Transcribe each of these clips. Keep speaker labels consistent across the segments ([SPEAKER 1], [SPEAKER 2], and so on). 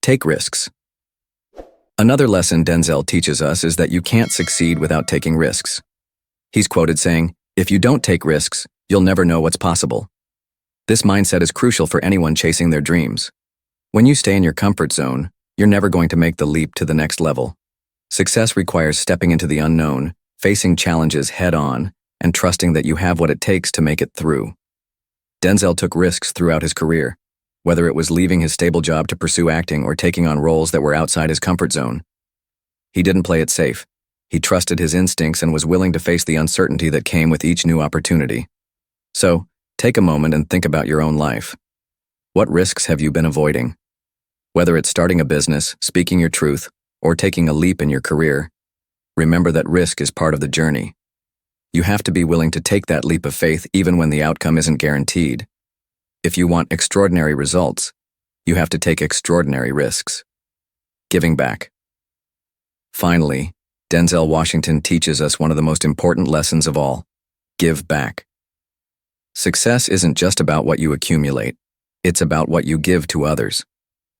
[SPEAKER 1] Take risks. Another lesson Denzel teaches us is that you can't succeed without taking risks. He's quoted saying, "If you don't take risks, you'll never know what's possible." This mindset is crucial for anyone chasing their dreams. When you stay in your comfort zone, you're never going to make the leap to the next level. Success requires stepping into the unknown, facing challenges head-on, and trusting that you have what it takes to make it through. Denzel took risks throughout his career, whether it was leaving his stable job to pursue acting or taking on roles that were outside his comfort zone. He didn't play it safe. He trusted his instincts and was willing to face the uncertainty that came with each new opportunity. So, take a moment and think about your own life. What risks have you been avoiding? Whether it's starting a business, speaking your truth, or taking a leap in your career, remember that risk is part of the journey. You have to be willing to take that leap of faith even when the outcome isn't guaranteed. If you want extraordinary results, you have to take extraordinary risks. Giving back. Finally, Denzel Washington teaches us one of the most important lessons of all: give back. Success isn't just about what you accumulate, it's about what you give to others.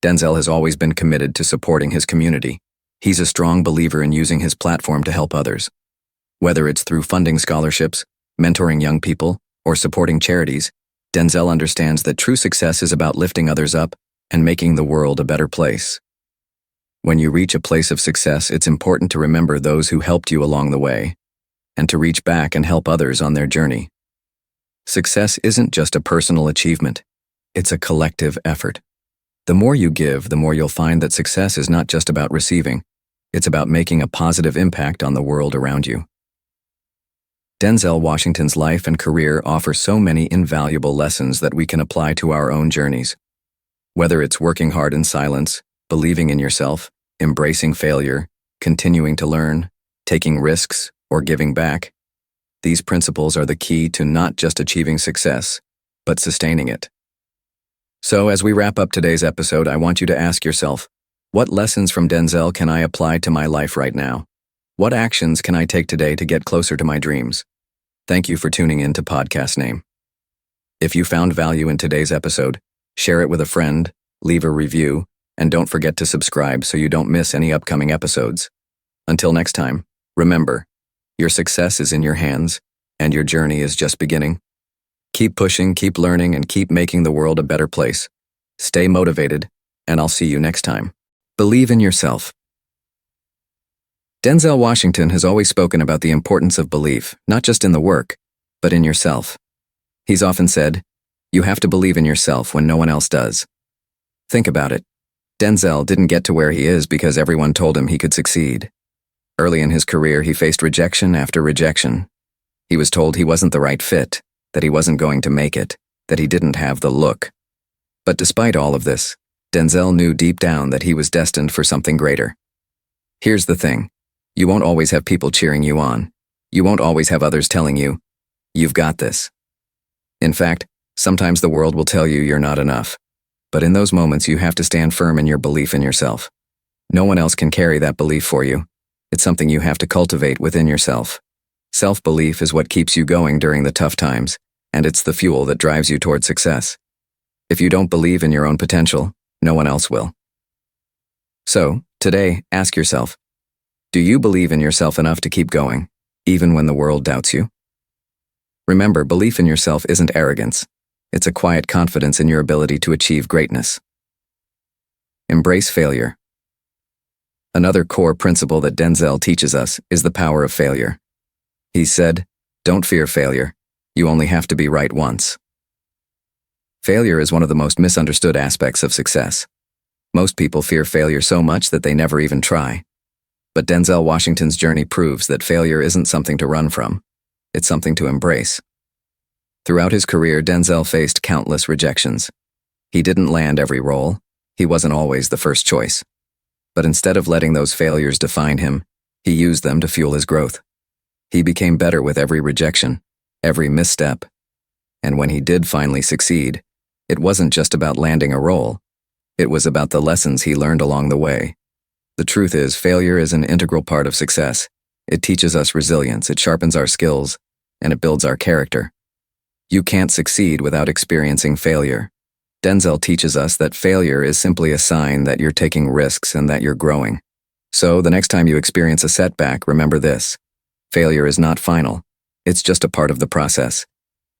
[SPEAKER 1] Denzel has always been committed to supporting his community. He's a strong believer in using his platform to help others. Whether it's through funding scholarships, mentoring young people, or supporting charities, Denzel understands that true success is about lifting others up and making the world a better place. When you reach a place of success, it's important to remember those who helped you along the way, and to reach back and help others on their journey. Success isn't just a personal achievement, it's a collective effort. The more you give, the more you'll find that success is not just about receiving, it's about making a positive impact on the world around you. Denzel Washington's life and career offer so many invaluable lessons that we can apply to our own journeys. Whether it's working hard in silence, believing in yourself, embracing failure, continuing to learn, taking risks, or giving back, these principles are the key to not just achieving success, but sustaining it. So as we wrap up today's episode, I want you to ask yourself, what lessons from Denzel can I apply to my life right now? What actions can I take today to get closer to my dreams? Thank you for tuning in to Podcast Name. If you found value in today's episode, share it with a friend, leave a review, and don't forget to subscribe so you don't miss any upcoming episodes. Until next time, remember, your success is in your hands, and your journey is just beginning. Keep pushing, keep learning, and keep making the world a better place. Stay motivated, and I'll see you next time. Believe in yourself. Denzel Washington has always spoken about the importance of belief, not just in the work, but in yourself. He's often said, "You have to believe in yourself when no one else does." Think about it. Denzel didn't get to where he is because everyone told him he could succeed. Early in his career, he faced rejection after rejection. He was told he wasn't the right fit, that he wasn't going to make it, that he didn't have the look. But despite all of this, Denzel knew deep down that he was destined for something greater. Here's the thing. You won't always have people cheering you on. You won't always have others telling you, "You've got this." In fact, sometimes the world will tell you you're not enough. But in those moments, you have to stand firm in your belief in yourself. No one else can carry that belief for you. It's something you have to cultivate within yourself. Self-belief is what keeps you going during the tough times, and it's the fuel that drives you toward success. If you don't believe in your own potential, no one else will. So, today, ask yourself, do you believe in yourself enough to keep going, even when the world doubts you? Remember, belief in yourself isn't arrogance. It's a quiet confidence in your ability to achieve greatness. Embrace failure. Another core principle that Denzel teaches us is the power of failure. He said, "Don't fear failure. You only have to be right once." Failure is one of the most misunderstood aspects of success. Most people fear failure so much that they never even try. But Denzel Washington's journey proves that failure isn't something to run from. It's something to embrace. Throughout his career, Denzel faced countless rejections. He didn't land every role. He wasn't always the first choice. But instead of letting those failures define him, he used them to fuel his growth. He became better with every rejection, every misstep. And when he did finally succeed, it wasn't just about landing a role. It was about the lessons he learned along the way. The truth is, failure is an integral part of success. It teaches us resilience, it sharpens our skills, and it builds our character. You can't succeed without experiencing failure. Denzel teaches us that failure is simply a sign that you're taking risks and that you're growing. So, the next time you experience a setback, remember this. Failure is not final. It's just a part of the process.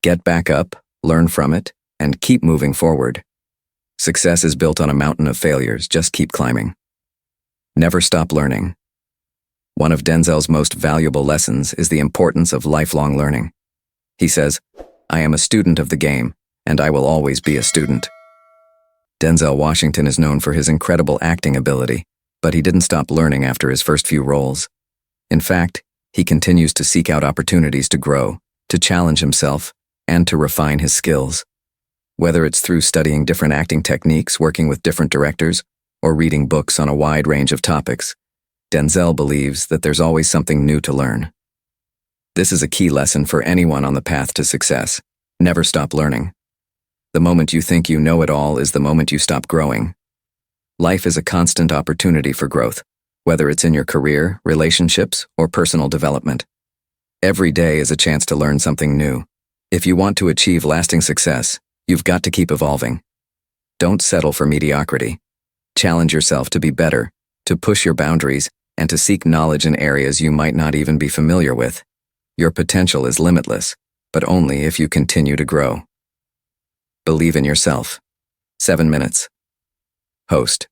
[SPEAKER 1] Get back up, learn from it, and keep moving forward. Success is built on a mountain of failures. Just keep climbing. Never stop learning. One of Denzel's most valuable lessons is the importance of lifelong learning. He says, "I am a student of the game, and I will always be a student." Denzel Washington is known for his incredible acting ability, but he didn't stop learning after his first few roles. In fact, he continues to seek out opportunities to grow, to challenge himself, and to refine his skills. Whether it's through studying different acting techniques, working with different directors, or reading books on a wide range of topics, Denzel believes that there's always something new to learn. This is a key lesson for anyone on the path to success. Never stop learning. The moment you think you know it all is the moment you stop growing. Life is a constant opportunity for growth, whether it's in your career, relationships, or personal development. Every day is a chance to learn something new. If you want to achieve lasting success, you've got to keep evolving. Don't settle for mediocrity. Challenge yourself to be better, to push your boundaries, and to seek knowledge in areas you might not even be familiar with. Your potential is limitless, but only if you continue to grow. Believe in yourself. 7 minutes. Host.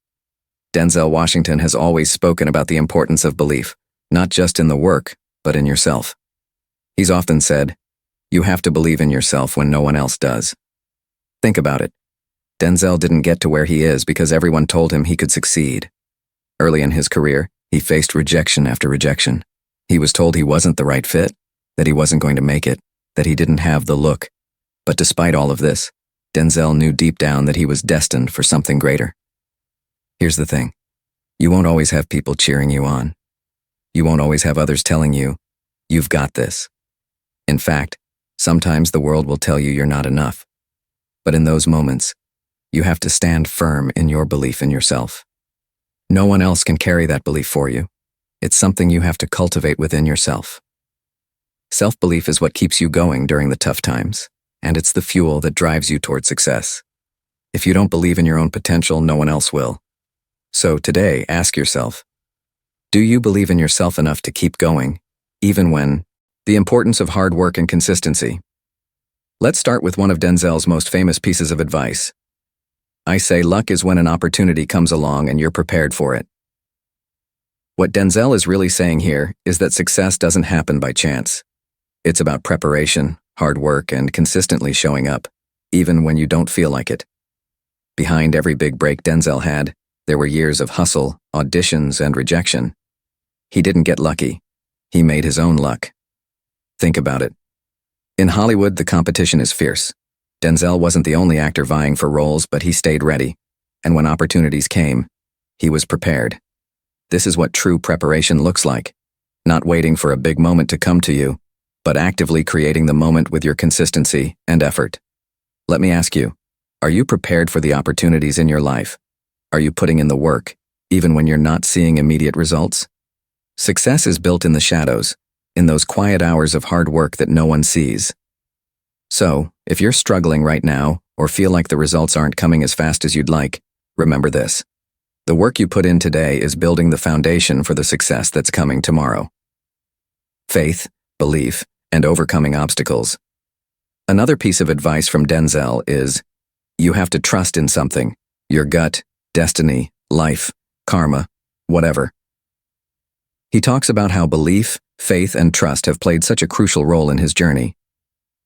[SPEAKER 1] Denzel Washington has always spoken about the importance of belief, not just in the work, but in yourself. He's often said, "You have to believe in yourself when no one else does." Think about it. Denzel didn't get to where he is because everyone told him he could succeed. Early in his career, he faced rejection after rejection. He was told he wasn't the right fit, that he wasn't going to make it, that he didn't have the look. But despite all of this, Denzel knew deep down that he was destined for something greater. Here's the thing. You won't always have people cheering you on. You won't always have others telling you, "You've got this." In fact, sometimes the world will tell you you're not enough. But in those moments, you have to stand firm in your belief in yourself. No one else can carry that belief for you. It's something you have to cultivate within yourself. Self-belief is what keeps you going during the tough times, and it's the fuel that drives you toward success. If you don't believe in your own potential, no one else will. So today, ask yourself, do you believe in yourself enough to keep going, even when? The importance of hard work and consistency. Let's start with one of Denzel's most famous pieces of advice. I say luck is when an opportunity comes along and you're prepared for it. What Denzel is really saying here is that success doesn't happen by chance. It's about preparation, hard work, and consistently showing up, even when you don't feel like it. Behind every big break Denzel had, there were years of hustle, auditions, and rejection. He didn't get lucky. He made his own luck. Think about it. In Hollywood, the competition is fierce. Denzel wasn't the only actor vying for roles, but he stayed ready. And when opportunities came, he was prepared. This is what true preparation looks like. Not waiting for a big moment to come to you, but actively creating the moment with your consistency and effort. Let me ask you, are you prepared for the opportunities in your life? Are you putting in the work, even when you're not seeing immediate results? Success is built in the shadows, in those quiet hours of hard work that no one sees. So, if you're struggling right now, or feel like the results aren't coming as fast as you'd like, remember this. The work you put in today is building the foundation for the success that's coming tomorrow. Faith, belief, and overcoming obstacles. Another piece of advice from Denzel is, you have to trust in something, your gut, destiny, life, karma, whatever. He talks about how belief, faith, and trust have played such a crucial role in his journey.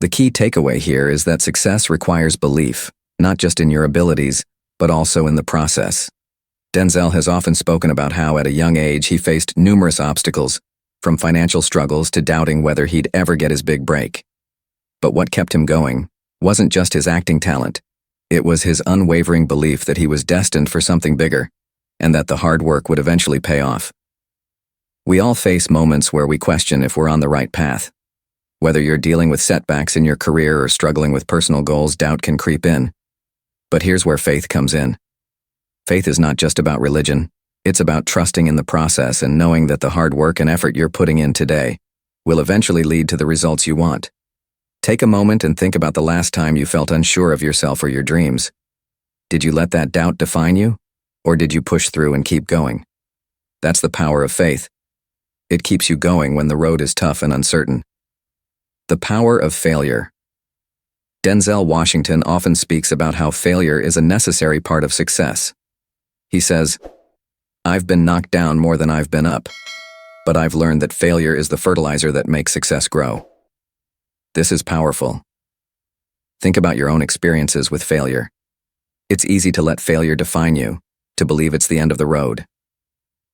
[SPEAKER 1] The key takeaway here is that success requires belief, not just in your abilities, but also in the process. Denzel has often spoken about how at a young age he faced numerous obstacles, from financial struggles to doubting whether he'd ever get his big break. But what kept him going wasn't just his acting talent. It was his unwavering belief that he was destined for something bigger, and that the hard work would eventually pay off. We all face moments where we question if we're on the right path. Whether you're dealing with setbacks in your career or struggling with personal goals, doubt can creep in. But here's where faith comes in. Faith is not just about religion. It's about trusting in the process and knowing that the hard work and effort you're putting in today will eventually lead to the results you want. Take a moment and think about the last time you felt unsure of yourself or your dreams. Did you let that doubt define you? Or did you push through and keep going? That's the power of faith. It keeps you going when the road is tough and uncertain. The power of failure. Denzel Washington often speaks about how failure is a necessary part of success. He says, "I've been knocked down more than I've been up, but I've learned that failure is the fertilizer that makes success grow." This is powerful. Think about your own experiences with failure. It's easy to let failure define you, to believe it's the end of the road.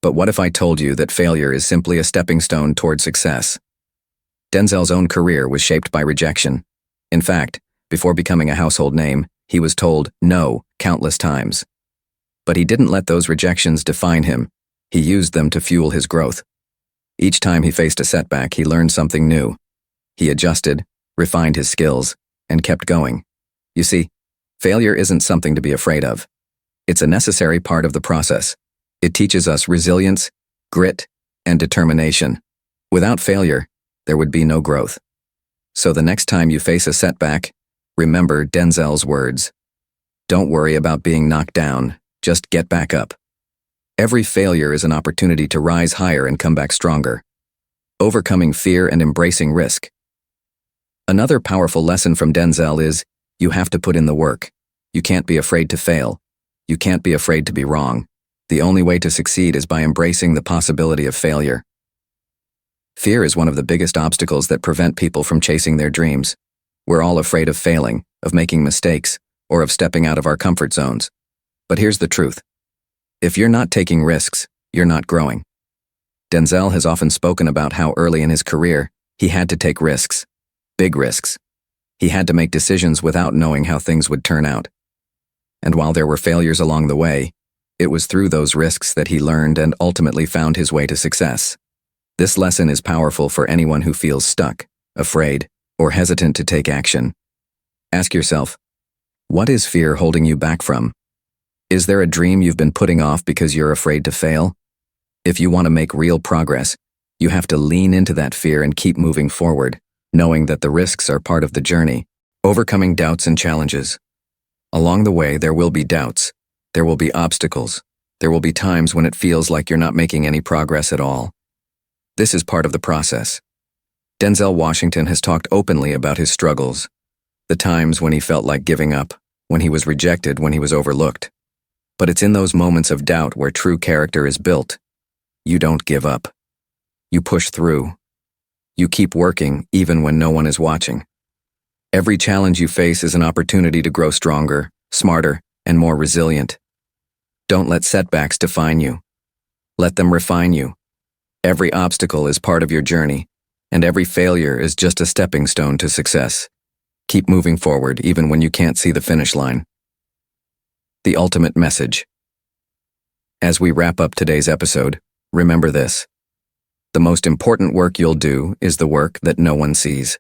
[SPEAKER 1] But what if I told you that failure is simply a stepping stone toward success? Denzel's own career was shaped by rejection. In fact, before becoming a household name, he was told no countless times. But he didn't let those rejections define him. He used them to fuel his growth. Each time he faced a setback, he learned something new. He adjusted, refined his skills, and kept going. You see, failure isn't something to be afraid of. It's a necessary part of the process. It teaches us resilience, grit, and determination. Without failure, there would be no growth. So the next time you face a setback, remember Denzel's words. Don't worry about being knocked down, just get back up. Every failure is an opportunity to rise higher and come back stronger. Overcoming fear and embracing risk. Another powerful lesson from Denzel is, you have to put in the work. You can't be afraid to fail. You can't be afraid to be wrong. The only way to succeed is by embracing the possibility of failure. Fear is one of the biggest obstacles that prevent people from chasing their dreams. We're all afraid of failing, of making mistakes, or of stepping out of our comfort zones. But here's the truth. If you're not taking risks, you're not growing. Denzel has often spoken about how early in his career, he had to take risks. Big risks. He had to make decisions without knowing how things would turn out. And while there were failures along the way, it was through those risks that he learned and ultimately found his way to success. This lesson is powerful for anyone who feels stuck, afraid, or hesitant to take action. Ask yourself, what is fear holding you back from? Is there a dream you've been putting off because you're afraid to fail? If you want to make real progress, you have to lean into that fear and keep moving forward, knowing that the risks are part of the journey, overcoming doubts and challenges. Along the way, there will be doubts. There will be obstacles. There will be times when it feels like you're not making any progress at all. This is part of the process. Denzel Washington has talked openly about his struggles, the times when he felt like giving up, when he was rejected, when he was overlooked. But it's in those moments of doubt where true character is built. You don't give up. You push through. You keep working even when no one is watching. Every challenge you face is an opportunity to grow stronger, smarter, and more resilient. Don't let setbacks define you. Let them refine you. Every obstacle is part of your journey, and every failure is just a stepping stone to success. Keep moving forward even when you can't see the finish line. The ultimate message. As we wrap up today's episode, remember this. The most important work you'll do is the work that no one sees.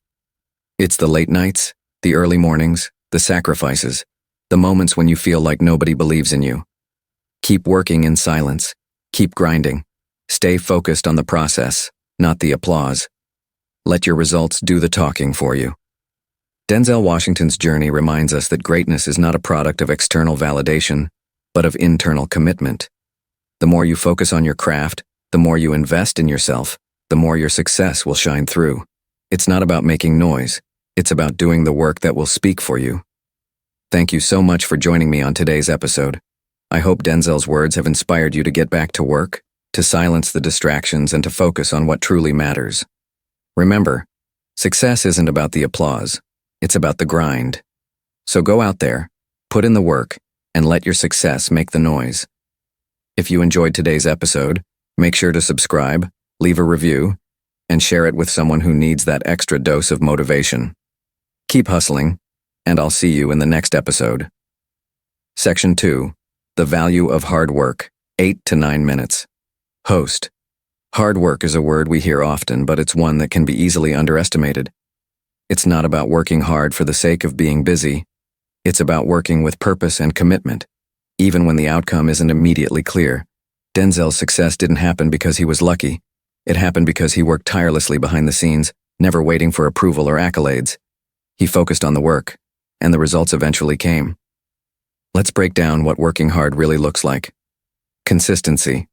[SPEAKER 1] It's the late nights, the early mornings, the sacrifices, the moments when you feel like nobody believes in you. Keep working in silence. Keep grinding. Stay focused on the process, not the applause. Let your results do the talking for you. Denzel Washington's journey reminds us that greatness is not a product of external validation, but of internal commitment. The more you focus on your craft, the more you invest in yourself, the more your success will shine through. It's not about making noise. It's about doing the work that will speak for you. Thank you so much for joining me on today's episode. I hope Denzel's words have inspired you to get back to work, to silence the distractions, and to focus on what truly matters. Remember, success isn't about the applause. It's about the grind. So go out there, put in the work, and let your success make the noise. If you enjoyed today's episode, make sure to subscribe, leave a review, and share it with someone who needs that extra dose of motivation. Keep hustling, and I'll see you in the next episode. Section 2. The Value of Hard Work, 8 to 9 minutes. Host. Hard work is a word we hear often, but it's one that can be easily underestimated. It's not about working hard for the sake of being busy. It's about working with purpose and commitment, even when the outcome isn't immediately clear. Denzel's success didn't happen because he was lucky. It happened because he worked tirelessly behind the scenes, never waiting for approval or accolades. He focused on the work, and the results eventually came. Let's break down what working hard really looks like. Consistency.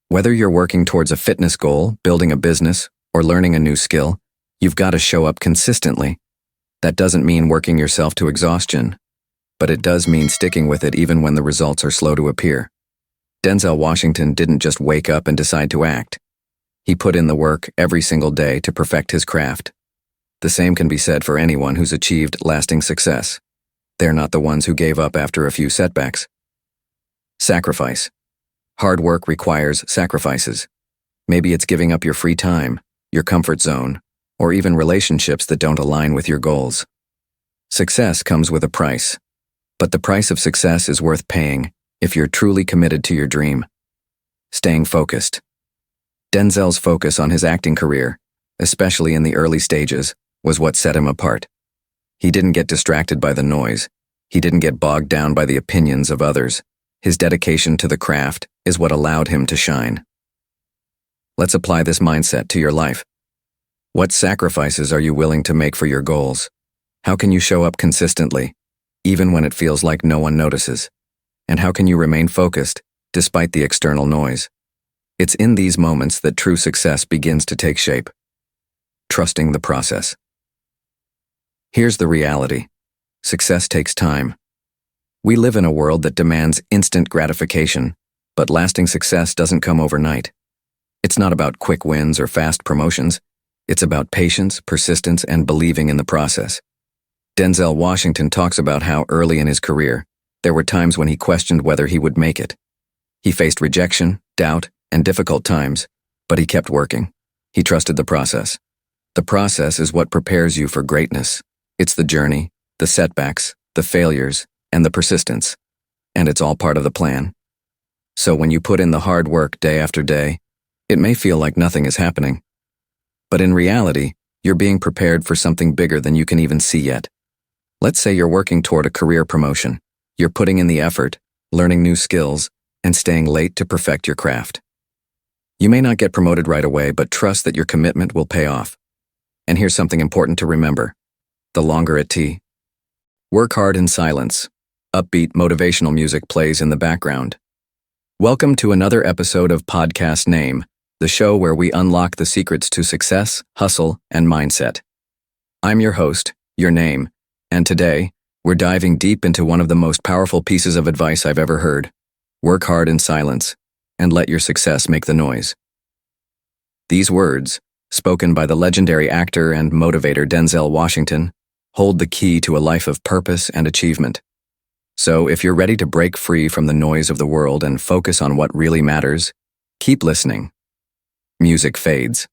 [SPEAKER 1] Whether you're working towards a fitness goal, building a business, or learning a new skill, you've got to show up consistently. That doesn't mean working yourself to exhaustion, but it does mean sticking with it even when the results are slow to appear. Denzel Washington didn't just wake up and decide to act. He put in the work every single day to perfect his craft. The same can be said for anyone who's achieved lasting success. They're not the ones who gave up after a few setbacks. Sacrifice. Hard work requires sacrifices. Maybe it's giving up your free time, your comfort zone, or even relationships that don't align with your goals. Success comes with a price, but the price of success is worth paying if you're truly committed to your dream. Staying focused. Denzel's focus on his acting career, especially in the early stages, was what set him apart. He didn't get distracted by the noise. He didn't get bogged down by the opinions of others. His dedication to the craft is what allowed him to shine. Let's apply this mindset to your life. What sacrifices are you willing to make for your goals? How can you show up consistently, even when it feels like no one notices? And how can you remain focused, despite the external noise? It's in these moments that true success begins to take shape. Trusting the process. Here's the reality. Success takes time. We live in a world that demands instant gratification, but lasting success doesn't come overnight. It's not about quick wins or fast promotions. It's about patience, persistence, and believing in the process. Denzel Washington talks about how early in his career, there were times when he questioned whether he would make it. He faced rejection, doubt, and difficult times, but he kept working. He trusted the process. The process is what prepares you for greatness. It's the journey, the setbacks, the failures, and the persistence. And it's all part of the plan. So when you put in the hard work day after day, it may feel like nothing is happening. But in reality, you're being prepared for something bigger than you can even see yet. Let's say you're working toward a career promotion. You're putting in the effort, learning new skills, and staying late to perfect your craft. You may not get promoted right away, but trust that your commitment will pay off. And here's something important to remember. The longer at T. Work hard in silence. Upbeat motivational music plays in the background. Welcome to another episode of Podcast Name, the show where we unlock the secrets to success, hustle, and mindset. I'm your host, Your Name, and today, we're diving deep into one of the most powerful pieces of advice I've ever heard. Work hard in silence, and let your success make the noise. These words, spoken by the legendary actor and motivator Denzel Washington, hold the key to a life of purpose and achievement. So if you're ready to break free from the noise of the world and focus on what really matters, keep listening. Music fades.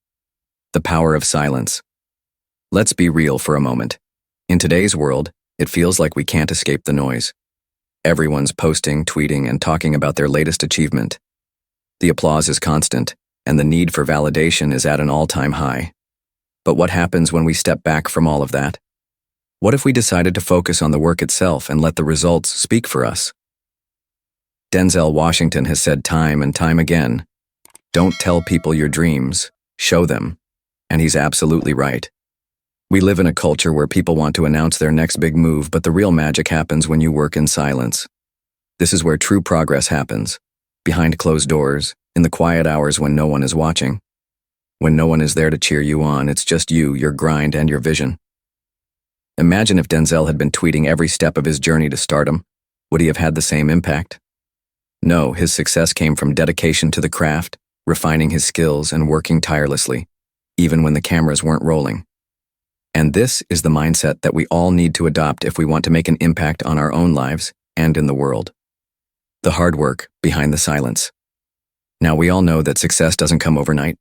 [SPEAKER 1] The power of silence. Let's be real for a moment. In today's world, it feels like we can't escape the noise. Everyone's posting, tweeting, and talking about their latest achievement. The applause is constant, and the need for validation is at an all-time high. But what happens when we step back from all of that? What if we decided to focus on the work itself and let the results speak for us? Denzel Washington has said time and time again, "Don't tell people your dreams, show them." And he's absolutely right. We live in a culture where people want to announce their next big move, but the real magic happens when you work in silence. This is where true progress happens, behind closed doors, in the quiet hours when no one is watching. When no one is there to cheer you on, it's just you, your grind, and your vision. Imagine if Denzel had been tweeting every step of his journey to stardom. Would he have had the same impact? No, his success came from dedication to the craft, refining his skills, and working tirelessly, even when the cameras weren't rolling. And this is the mindset that we all need to adopt if we want to make an impact on our own lives and in the world. The hard work behind the silence. Now, we all know that success doesn't come overnight.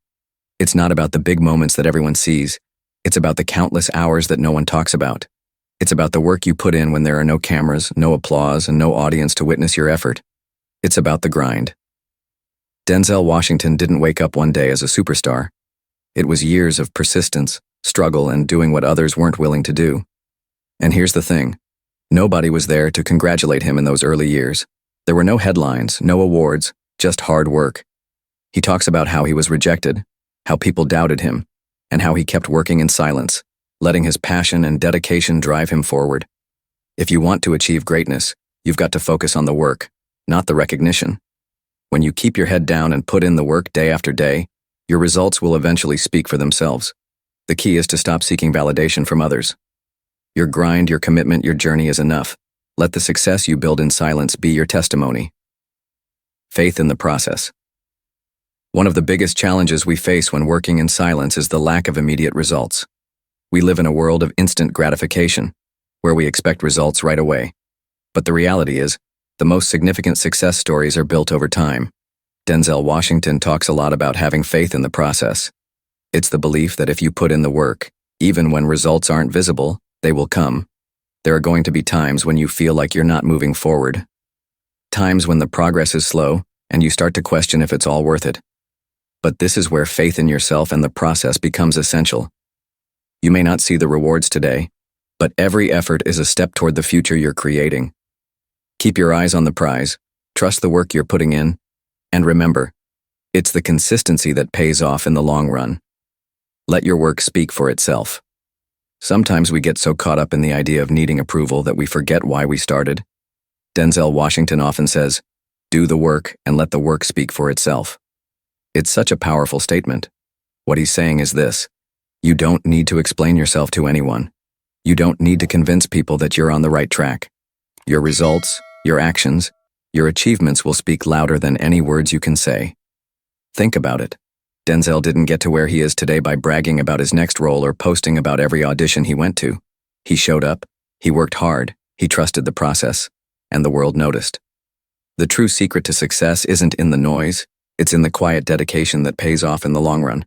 [SPEAKER 1] It's not about the big moments that everyone sees. It's about the countless hours that no one talks about. It's about the work you put in when there are no cameras, no applause, and no audience to witness your effort. It's about the grind. Denzel Washington didn't wake up one day as a superstar. It was years of persistence, struggle, and doing what others weren't willing to do. And here's the thing. Nobody was there to congratulate him in those early years. There were no headlines, no awards, just hard work. He talks about how he was rejected, how people doubted him, and how he kept working in silence, letting his passion and dedication drive him forward. If you want to achieve greatness, You've got to focus on the work, not the recognition. When you keep your head down and put in the work day after day, your results will eventually speak for themselves. The key is to stop seeking validation from others. Your grind, your commitment, your journey is enough. Let the success you build in silence be your testimony. Faith in the process. One of the biggest challenges we face when working in silence is the lack of immediate results. We live in a world of instant gratification, where we expect results right away. But the reality is, the most significant success stories are built over time. Denzel Washington talks a lot about having faith in the process. It's the belief that if you put in the work, even when results aren't visible, they will come. There are going to be times when you feel like you're not moving forward. Times when the progress is slow, and you start to question if it's all worth it. But this is where faith in yourself and the process becomes essential. You may not see the rewards today, but every effort is a step toward the future you're creating. Keep your eyes on the prize, trust the work you're putting in, and remember, it's the consistency that pays off in the long run. Let your work speak for itself. Sometimes we get so caught up in the idea of needing approval that we forget why we started. Denzel Washington often says, "Do the work and let the work speak for itself." It's such a powerful statement. What he's saying is this: you don't need to explain yourself to anyone. You don't need to convince people that you're on the right track. Your results, your actions, your achievements will speak louder than any words you can say. Think about it. Denzel didn't get to where he is today by bragging about his next role or posting about every audition he went to. He showed up, he worked hard, he trusted the process, and the world noticed. The true secret to success isn't in the noise, it's in the quiet dedication that pays off in the long run.